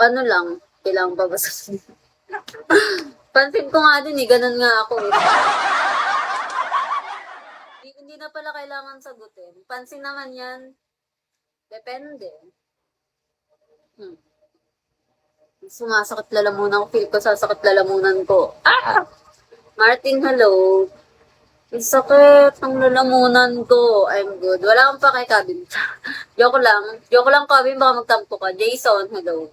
Ano lang, kailangan babasahin. Pansin ko nga din eh, ganun nga ako eh. Hindi na pala kailangan sagutin. Pansin naman yan, depende. Hmm. Sumasakit lalamunan ko. Feel ko sasakit lalamunan ko. Ah! Martin, hello. Ang sakit ng lalamunan ko. I'm good. Wala kang pa kay Kabin. Joke lang. Joke lang, Kabin. Baka magtampo ka. Jason, hello.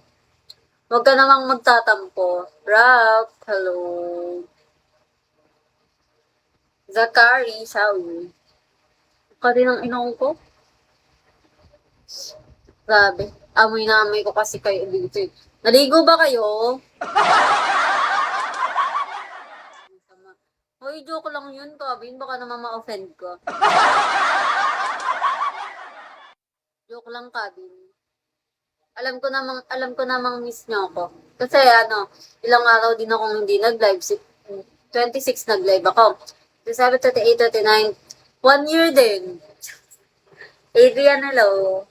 Huwag ka namang magtatampo. Ralph, hello. Zachary, Shawi. Ka din ang inong ko. Grabe. Amoy na amoy ko kasi kayo dito eh. Naligo ba kayo? Hoy, joke lang yun, Kabin. Baka naman ma-offend ka. Joke lang, Kabin. Alam ko namang miss niyo ako. Kasi ano, ilang araw din akong hindi nag-live. 26 nag-live ako. 27, 28, 29. 1 year din. Adrian, hello.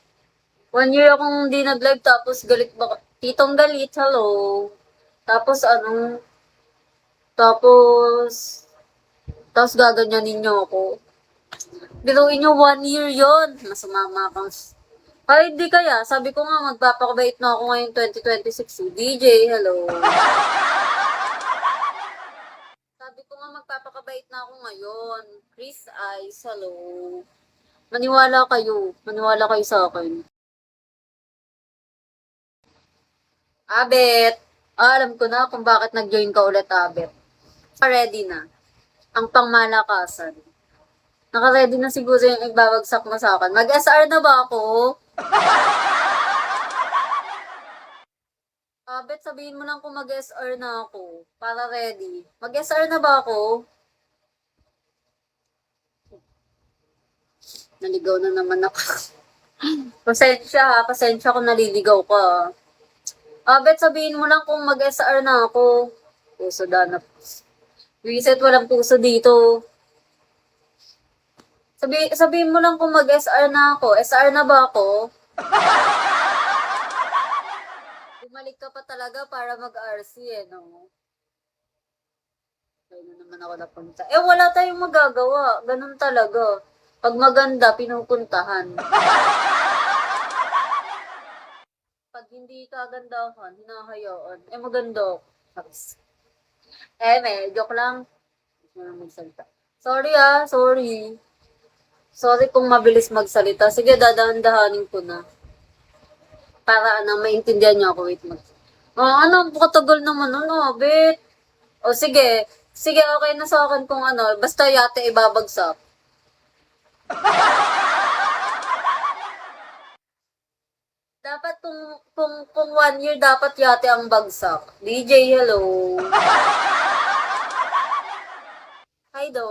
1 year akong hindi nag-live tapos galit ba? Titong galit, hello. Tapos ano, tapos, tapos gaganyanin niyo ako. Biruin niyo 1 year yon. Masumama kang. Ay, di kaya. Sabi ko nga, magpapakabait na ako ngayong 2026. DJ, hello. Sabi ko nga, magpapakabait na ako ngayon. Chris Eyes, hello. Maniwala kayo. Maniwala kayo sa akin. Abet. Alam ko na kung bakit nag-join ka ulit, Abet. Ready na. Ang pangmalakasan. Naka-ready na siguro yung ibabagsak mo sa akin. Mag-SR na ba ako? Bet, sabihin mo lang kung mag-SR na ako. Para ready. Mag-SR na ba ako? Naligaw na naman ako. Pasensya ha. Pasensya kung naliligaw ka. Bet, sabihin mo lang kung mag-SR na ako. Puso danap. Reset, walang puso dito. Sabihin mo lang kung mag-SR na ako. SR na ba ako? Bumalik ka pa talaga para mag-RC eh, no? Kaya na naman ako napunta. Wala tayong magagawa. Ganun talaga. Pag maganda, pinupuntahan. Pag hindi kagandahan, hinahayaan. Maganda ako. Joke lang. Sorry sorry. Sorry kung mabilis magsalita. Sige, dadahan-dahanin ko na. Para maintindihan niyo ako. Wait, katagal naman, bet. Sige. Sige, okay na sa akin kung basta yate ibabagsak. Dapat kung 1 year, dapat yate ang bagsak. DJ, hello. Hi, do.